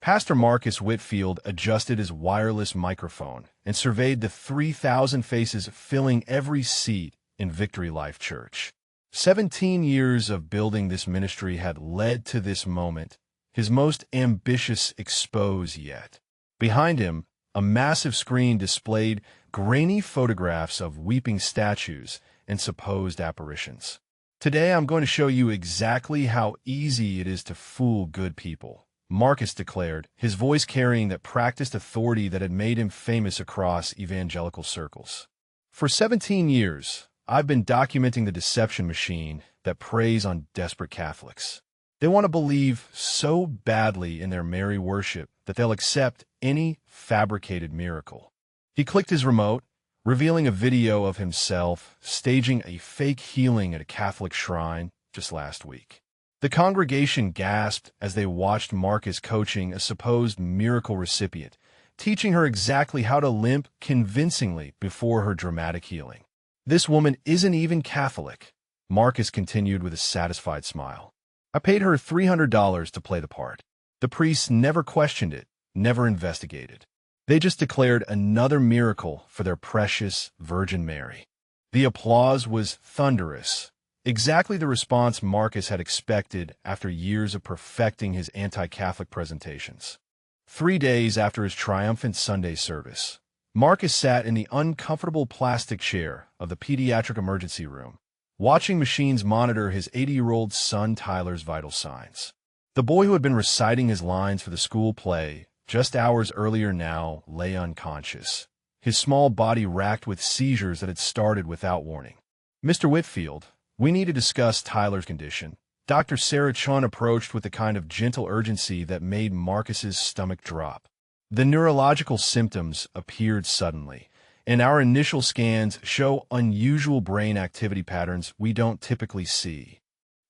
Pastor Marcus Whitfield adjusted his wireless microphone and surveyed the 3,000 faces filling every seat in Victory Life Church. 17 years of building this ministry had led to this moment, his most ambitious expose yet. Behind him, a massive screen displayed grainy photographs of weeping statues and supposed apparitions. Today I'm going to show you exactly how easy it is to fool good people, Marcus declared, his voice carrying that practiced authority that had made him famous across evangelical circles. For 17 years, I've been documenting the deception machine that preys on desperate Catholics. They want to believe so badly in their Mary worship that they'll accept any fabricated miracle. He clicked his remote, revealing a video of himself staging a fake healing at a Catholic shrine just last week. The congregation gasped as they watched Marcus coaching a supposed miracle recipient, teaching her exactly how to limp convincingly before her dramatic healing. "This woman isn't even Catholic," Marcus continued with a satisfied smile. "I paid her $300 to play the part. The priests never questioned it, never investigated. They just declared another miracle for their precious Virgin Mary." The applause was thunderous, exactly the response Marcus had expected after years of perfecting his anti-Catholic presentations. 3 days after his triumphant Sunday service, Marcus sat in the uncomfortable plastic chair of the pediatric emergency room, watching machines monitor his 80-year-old son Tyler's vital signs. The boy who had been reciting his lines for the school play just hours earlier now lay unconscious, his small body racked with seizures that had started without warning. "Mr. Whitfield, we need to discuss Tyler's condition." Dr. Sarah Chun approached with the kind of gentle urgency that made Marcus's stomach drop. The neurological symptoms appeared suddenly, and our initial scans show unusual brain activity patterns we don't typically see.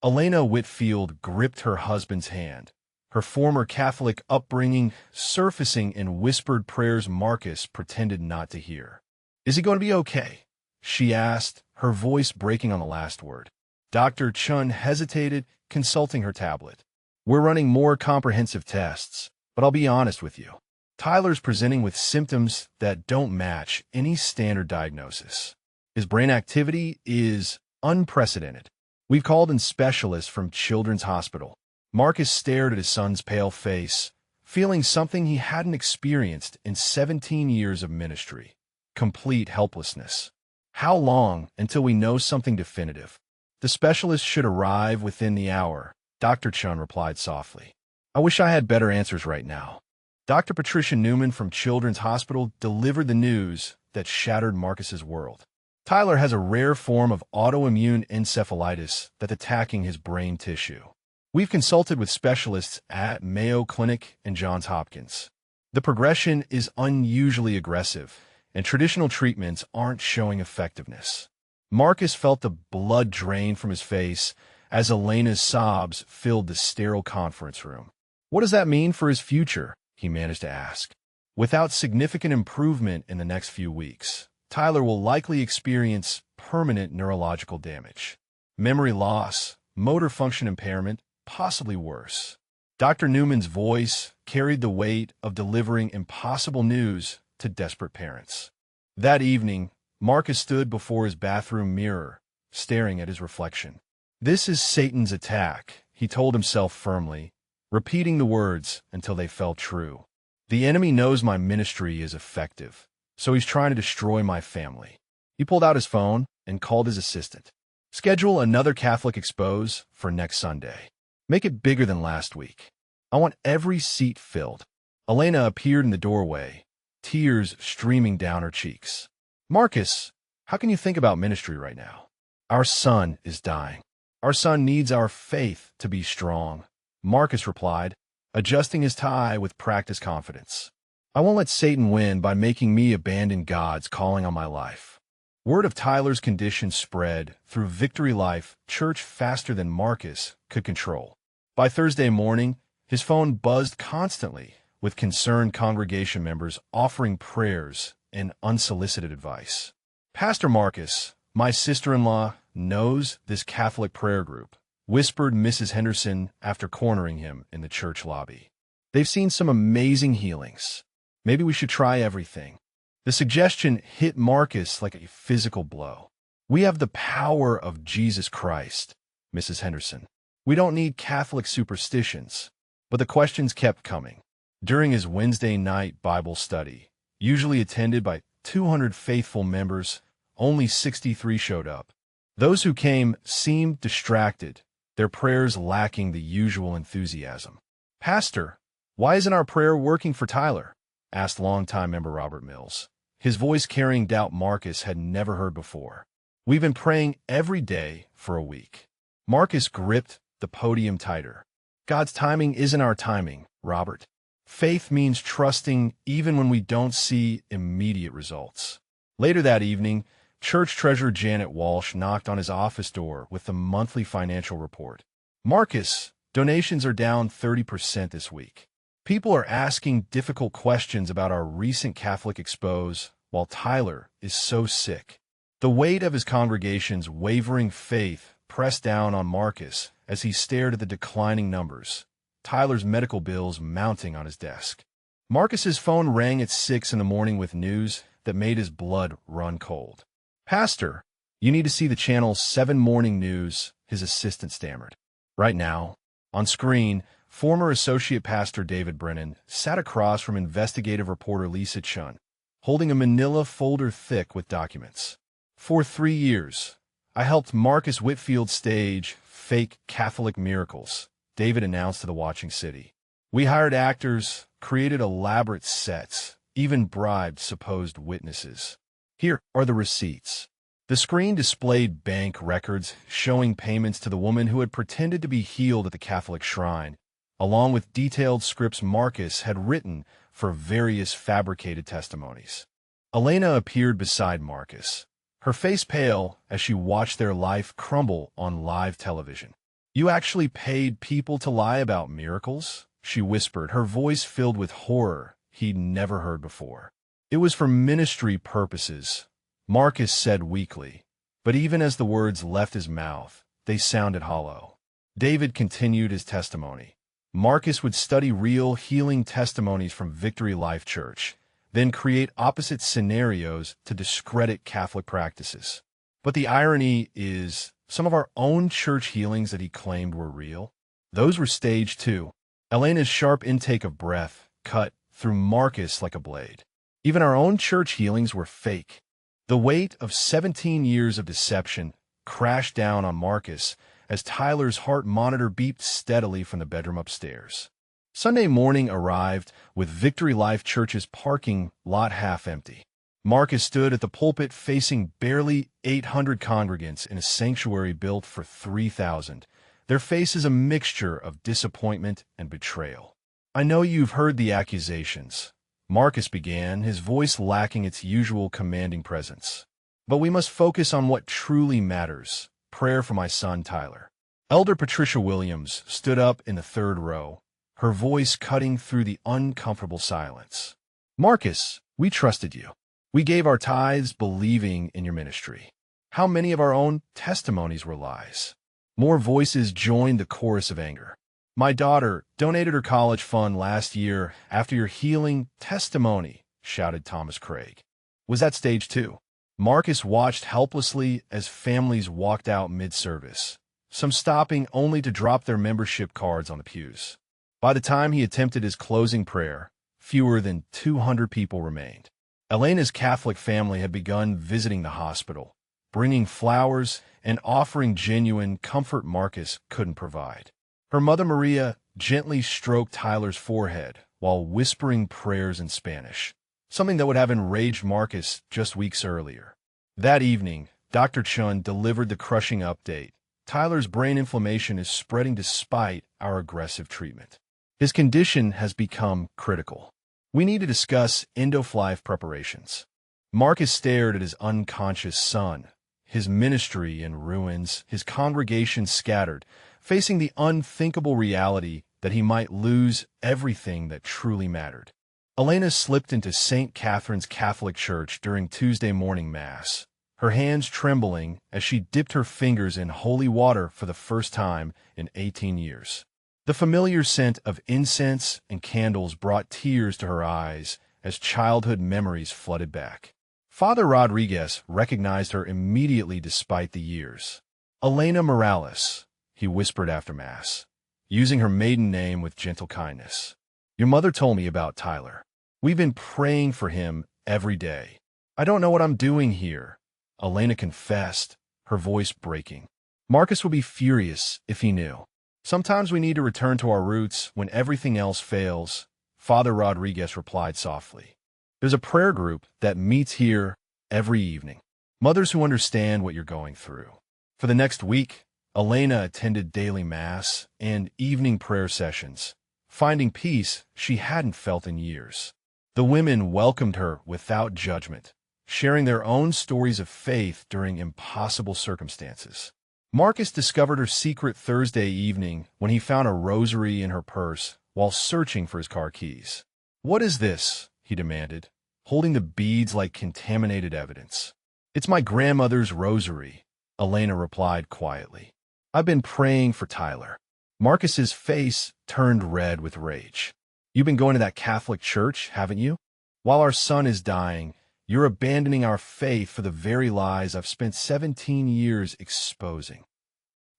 Elena Whitfield gripped her husband's hand, her former Catholic upbringing surfacing in whispered prayers Marcus pretended not to hear. "Is he going to be okay?" she asked, her voice breaking on the last word. Dr. Chun hesitated, consulting her tablet. "We're running more comprehensive tests, but I'll be honest with you. Tyler's presenting with symptoms that don't match any standard diagnosis. His brain activity is unprecedented. We've called in specialists from Children's Hospital." Marcus stared at his son's pale face, feeling something he hadn't experienced in 17 years of ministry: complete helplessness. "How long until we know something definitive?" "The specialist should arrive within the hour," Dr. Chun replied softly. "I wish I had better answers right now." Dr. Patricia Newman from Children's Hospital delivered the news that shattered Marcus's world. "Tyler has a rare form of autoimmune encephalitis that's attacking his brain tissue. We've consulted with specialists at Mayo Clinic and Johns Hopkins. The progression is unusually aggressive, and traditional treatments aren't showing effectiveness." Marcus felt the blood drain from his face as Elena's sobs filled the sterile conference room. "What does that mean for his future?" he managed to ask. "Without significant improvement in the next few weeks, Tyler will likely experience permanent neurological damage. Memory loss, motor function impairment, possibly worse." Dr. Newman's voice carried the weight of delivering impossible news to desperate parents. That evening, Marcus stood before his bathroom mirror, staring at his reflection. "This is Satan's attack," he told himself firmly, repeating the words until they felt true. "The enemy knows my ministry is effective, so he's trying to destroy my family." He pulled out his phone and called his assistant. "Schedule another Catholic expose for next Sunday. Make it bigger than last week. I want every seat filled." Elena appeared in the doorway, tears streaming down her cheeks. "Marcus, how can you think about ministry right now? Our son is dying. Our son needs our faith to be strong," Marcus replied, adjusting his tie with practiced confidence. "I won't let Satan win by making me abandon God's calling on my life." Word of Tyler's condition spread through Victory Life Church faster than Marcus could control. By Thursday morning, his phone buzzed constantly, with concerned congregation members offering prayers and unsolicited advice. "Pastor Marcus, my sister-in-law, knows this Catholic prayer group," whispered Mrs. Henderson after cornering him in the church lobby. They've seen some amazing healings. Maybe we should try everything. The suggestion hit Marcus like a physical blow. We have the power of Jesus Christ, Mrs. Henderson. We don't need Catholic superstitions. But the questions kept coming. During his Wednesday night Bible study, usually attended by 200 faithful members, only 63 showed up. Those who came seemed distracted, their prayers lacking the usual enthusiasm. "Pastor, why isn't our prayer working for Tyler?" asked longtime member Robert Mills, his voice carrying doubt Marcus had never heard before. "We've been praying every day for a week." Marcus gripped the podium tighter. "God's timing isn't our timing, Robert. Faith means trusting even when we don't see immediate results." Later that evening, church treasurer Janet Walsh knocked on his office door with the monthly financial report. "Marcus, donations are down 30% this week. People are asking difficult questions about our recent Catholic expose, while Tyler is so sick." The weight of his congregation's wavering faith pressed down on Marcus as he stared at the declining numbers, Tyler's medical bills mounting on his desk. Marcus's phone rang at 6 in the morning with news that made his blood run cold. "Pastor, you need to see the Channel 7 Morning News," his assistant stammered. Right now, on screen, former Associate Pastor David Brennan sat across from investigative reporter Lisa Chun, holding a manila folder thick with documents. "For 3 years, I helped Marcus Whitfield stage fake Catholic miracles," David announced to the watching city. "We hired actors, created elaborate sets, even bribed supposed witnesses. Here are the receipts." The screen displayed bank records showing payments to the woman who had pretended to be healed at the Catholic shrine, along with detailed scripts Marcus had written for various fabricated testimonies. Elena appeared beside Marcus, her face pale as she watched their life crumble on live television. "You actually paid people to lie about miracles?" she whispered, her voice filled with horror he'd never heard before. "It was for ministry purposes," Marcus said weakly, but even as the words left his mouth, they sounded hollow. David continued his testimony. Marcus would study real healing testimonies from Victory Life Church, then create opposite scenarios to discredit Catholic practices. But the irony is, some of our own church healings that he claimed were real, those were staged too. Elena's sharp intake of breath cut through Marcus like a blade. Even our own church healings were fake. The weight of 17 years of deception crashed down on Marcus as Tyler's heart monitor beeped steadily from the bedroom upstairs. Sunday morning arrived with Victory Life Church's parking lot half empty. Marcus stood at the pulpit facing barely 800 congregants in a sanctuary built for 3,000, their faces a mixture of disappointment and betrayal. "I know you've heard the accusations," Marcus began, his voice lacking its usual commanding presence. "But we must focus on what truly matters: prayer for my son Tyler." Elder Patricia Williams stood up in the third row, her voice cutting through the uncomfortable silence. "Marcus, we trusted you. We gave our tithes believing in your ministry. How many of our own testimonies were lies?" More voices joined the chorus of anger. "My daughter donated her college fund last year after your healing testimony," shouted Thomas Craig. "Was that staged too?" Marcus watched helplessly as families walked out mid-service, some stopping only to drop their membership cards on the pews. By the time he attempted his closing prayer, fewer than 200 people remained. Elena's Catholic family had begun visiting the hospital, bringing flowers and offering genuine comfort Marcus couldn't provide. Her mother Maria gently stroked Tyler's forehead while whispering prayers in Spanish, something that would have enraged Marcus just weeks earlier. That evening, Dr. Chun delivered the crushing update. "Tyler's brain inflammation is spreading despite our aggressive treatment. His condition has become critical. We need to discuss end-of-life preparations." Marcus stared at his unconscious son, his ministry in ruins, his congregation scattered, facing the unthinkable reality that he might lose everything that truly mattered. Elena slipped into St. Catherine's Catholic Church during Tuesday morning Mass, her hands trembling as she dipped her fingers in holy water for the first time in 18 years. The familiar scent of incense and candles brought tears to her eyes as childhood memories flooded back. Father Rodriguez recognized her immediately despite the years. "Elena Morales," he whispered after Mass, using her maiden name with gentle kindness. "Your mother told me about Tyler. We've been praying for him every day." "I don't know what I'm doing here," Elena confessed, her voice breaking. "Marcus would be furious if he knew. Sometimes we need to return to our roots when everything else fails," Father Rodriguez replied softly. "There's a prayer group that meets here every evening. Mothers who understand what you're going through." For the next week, Elena attended daily Mass and evening prayer sessions, finding peace she hadn't felt in years. The women welcomed her without judgment, sharing their own stories of faith during impossible circumstances. Marcus discovered her secret Thursday evening when he found a rosary in her purse while searching for his car keys. "What is this?" he demanded, holding the beads like contaminated evidence. "It's my grandmother's rosary," Elena replied quietly. "I've been praying for Tyler." Marcus's face turned red with rage. "You've been going to that Catholic church, haven't you? While our son is dying, you're abandoning our faith for the very lies I've spent 17 years exposing."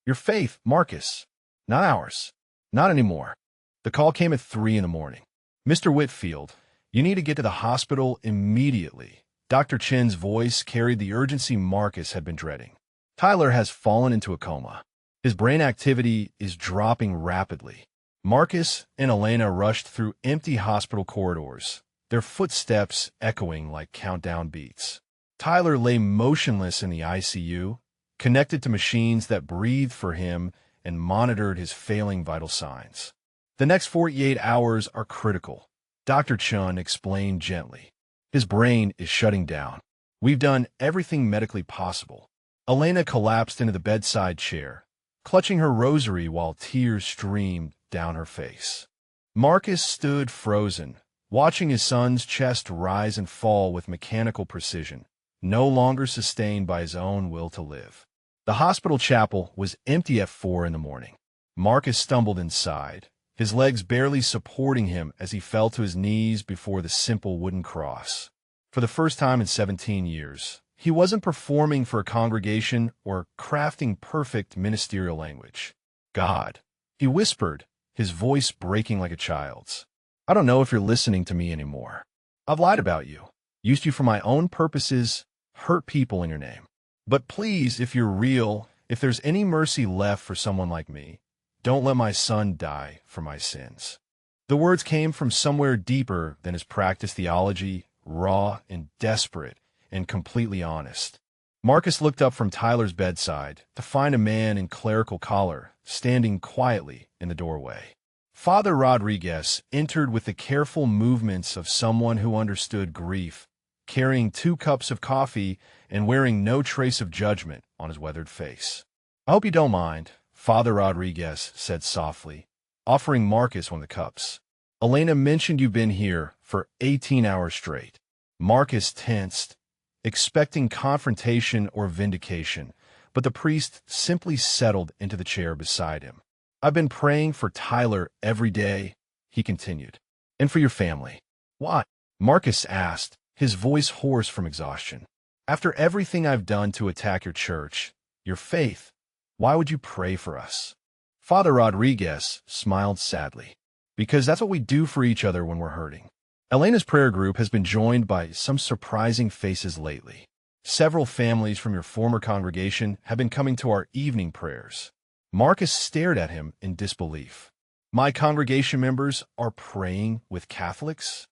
"Your faith, Marcus, not ours. Not anymore." The call came at 3 in the morning. "Mr. Whitfield, you need to get to the hospital immediately." Dr. Chen's voice carried the urgency Marcus had been dreading. "Tyler has fallen into a coma. His brain activity is dropping rapidly." Marcus and Elena rushed through empty hospital corridors, their footsteps echoing like countdown beats. Tyler lay motionless in the ICU, connected to machines that breathed for him and monitored his failing vital signs. "The next 48 hours are critical," Dr. Chun explained gently. "His brain is shutting down. We've done everything medically possible." Elena collapsed into the bedside chair, clutching her rosary while tears streamed down her face. Marcus stood frozen, watching his son's chest rise and fall with mechanical precision, no longer sustained by his own will to live. The hospital chapel was empty at 4 in the morning. Marcus stumbled inside, his legs barely supporting him as he fell to his knees before the simple wooden cross. For the first time in 17 years, he wasn't performing for a congregation or crafting perfect ministerial language. "God," he whispered, his voice breaking like a child's. "I don't know if you're listening to me anymore. I've lied about you, used you for my own purposes, hurt people in your name. But please, if you're real, if there's any mercy left for someone like me, don't let my son die for my sins." The words came from somewhere deeper than his practiced theology, raw and desperate and completely honest. Marcus looked up from Tyler's bedside to find a man in clerical collar standing quietly in the doorway. Father Rodriguez entered with the careful movements of someone who understood grief, carrying 2 cups of coffee and wearing no trace of judgment on his weathered face. "I hope you don't mind," Father Rodriguez said softly, offering Marcus one of the cups. "Elena mentioned you've been here for 18 hours straight." Marcus tensed, expecting confrontation or vindication, but the priest simply settled into the chair beside him. "I've been praying for Tyler every day," he continued. "And for your family." "Why?" Marcus asked, his voice hoarse from exhaustion. "After everything I've done to attack your church, your faith, why would you pray for us?" Father Rodriguez smiled sadly. "Because that's what we do for each other when we're hurting." Elena's prayer group has been joined by some surprising faces lately. Several families from your former congregation have been coming to our evening prayers. Marcus stared at him in disbelief. "My congregation members are praying with Catholics?"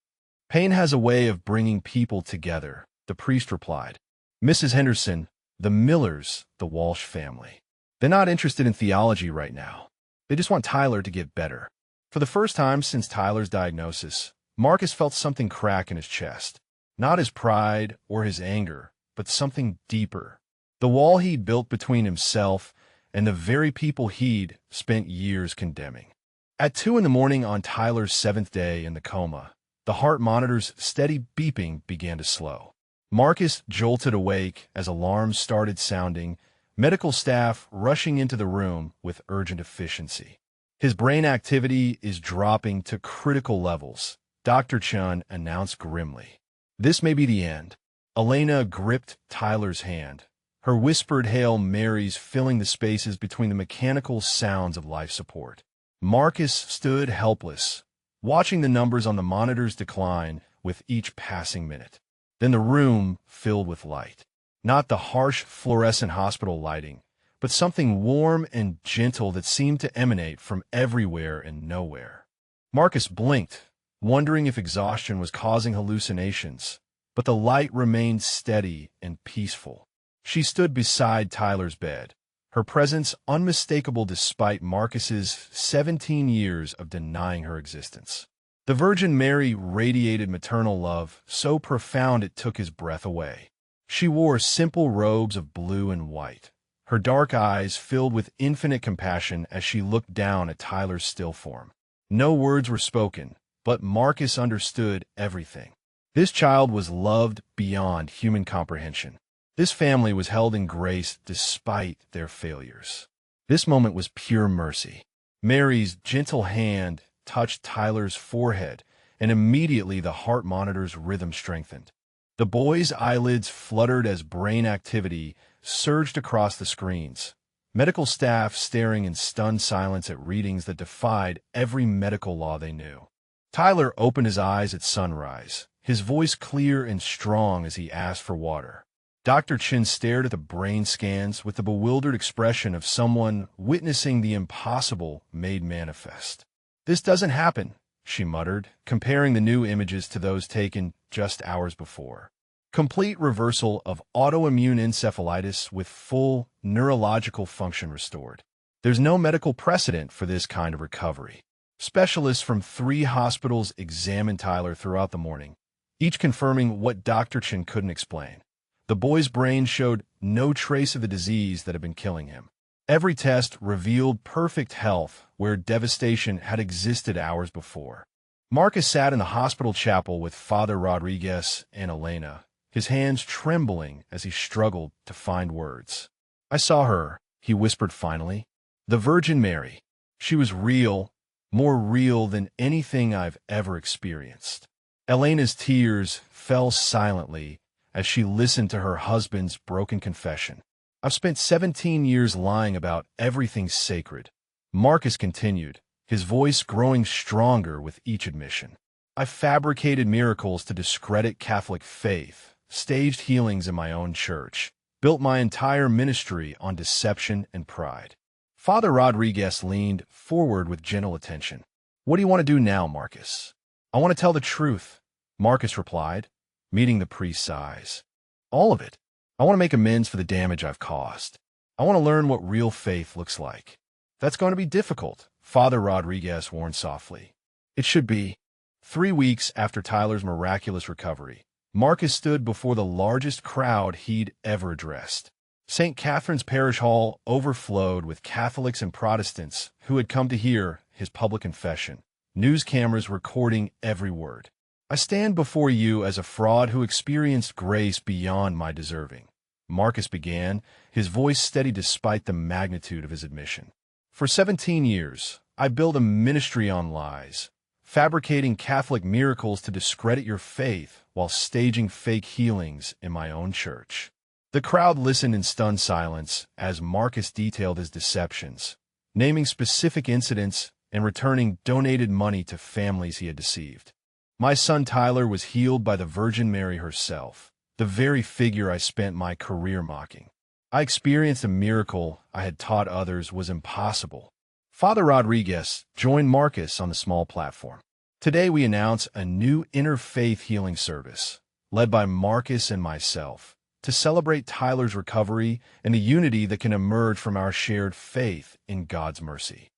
"Pain has a way of bringing people together," the priest replied. "Mrs. Henderson, the Millers, the Walsh family. They're not interested in theology right now. They just want Tyler to get better." For the first time since Tyler's diagnosis, Marcus felt something crack in his chest. Not his pride or his anger, but something deeper. The wall he'd built between himself and the very people he'd spent years condemning. At 2 in the morning on Tyler's 7th day in the coma, the heart monitor's steady beeping began to slow. Marcus jolted awake as alarms started sounding, medical staff rushing into the room with urgent efficiency. His brain activity is dropping to critical levels, Dr. Chun announced grimly. This may be the end. Elena gripped Tyler's hand, her whispered Hail Marys filling the spaces between the mechanical sounds of life support. Marcus stood helpless, watching the numbers on the monitors decline with each passing minute. Then the room filled with light. Not the harsh fluorescent hospital lighting, but something warm and gentle that seemed to emanate from everywhere and nowhere. Marcus blinked, wondering if exhaustion was causing hallucinations, but the light remained steady and peaceful. She stood beside Tyler's bed, her presence unmistakable despite Marcus's 17 years of denying her existence. The Virgin Mary radiated maternal love so profound it took his breath away. She wore simple robes of blue and white, her dark eyes filled with infinite compassion as she looked down at Tyler's still form. No words were spoken, but Marcus understood everything. This child was loved beyond human comprehension. This family was held in grace despite their failures. This moment was pure mercy. Mary's gentle hand touched Tyler's forehead, and immediately the heart monitor's rhythm strengthened. The boy's eyelids fluttered as brain activity surged across the screens, medical staff staring in stunned silence at readings that defied every medical law they knew. Tyler opened his eyes at sunrise, his voice clear and strong as he asked for water. Dr. Chin stared at the brain scans with the bewildered expression of someone witnessing the impossible made manifest. "This doesn't happen," she muttered, comparing the new images to those taken just hours before. Complete reversal of autoimmune encephalitis with full neurological function restored. There's no medical precedent for this kind of recovery. Specialists from 3 hospitals examined Tyler throughout the morning, each confirming what Dr. Chin couldn't explain. The boy's brain showed no trace of the disease that had been killing him. Every test revealed perfect health where devastation had existed hours before. Marcus sat in the hospital chapel with Father Rodriguez and Elena, his hands trembling as he struggled to find words. "I saw her," he whispered finally. "The Virgin Mary. She was real, more real than anything I've ever experienced." Elena's tears fell silently as she listened to her husband's broken confession. "I've spent 17 years lying about everything sacred," Marcus continued, his voice growing stronger with each admission. "I fabricated miracles to discredit Catholic faith, staged healings in my own church, built my entire ministry on deception and pride." Father Rodriguez leaned forward with gentle attention. "What do you want to do now, Marcus?" "I want to tell the truth," Marcus replied, meeting the priest's eyes. "All of it. I want to make amends for the damage I've caused. I want to learn what real faith looks like." "That's going to be difficult," Father Rodriguez warned softly. "It should be." 3 weeks after Tyler's miraculous recovery, Marcus stood before the largest crowd he'd ever addressed. St. Catherine's Parish Hall overflowed with Catholics and Protestants who had come to hear his public confession, news cameras recording every word. "I stand before you as a fraud who experienced grace beyond my deserving," Marcus began, his voice steady despite the magnitude of his admission. "For 17 years, I built a ministry on lies, fabricating Catholic miracles to discredit your faith while staging fake healings in my own church." The crowd listened in stunned silence as Marcus detailed his deceptions, naming specific incidents and returning donated money to families he had deceived. "My son Tyler was healed by the Virgin Mary herself, the very figure I spent my career mocking. I experienced a miracle I had taught others was impossible." Father Rodriguez joined Marcus on the small platform. "Today we announce a new interfaith healing service, led by Marcus and myself, to celebrate Tyler's recovery and the unity that can emerge from our shared faith in God's mercy."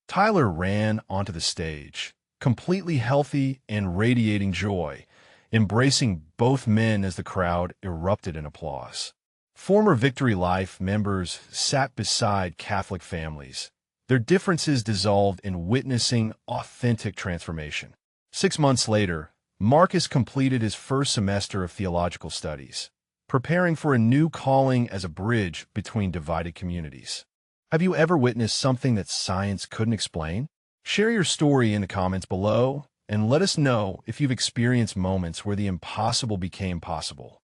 Tyler ran onto the stage, completely healthy and radiating joy, embracing both men as the crowd erupted in applause. Former Victory Life members sat beside Catholic families, their differences dissolved in witnessing authentic transformation. 6 months later, Marcus completed his first semester of theological studies, preparing for a new calling as a bridge between divided communities. Have you ever witnessed something that science couldn't explain? Share your story in the comments below and let us know if you've experienced moments where the impossible became possible.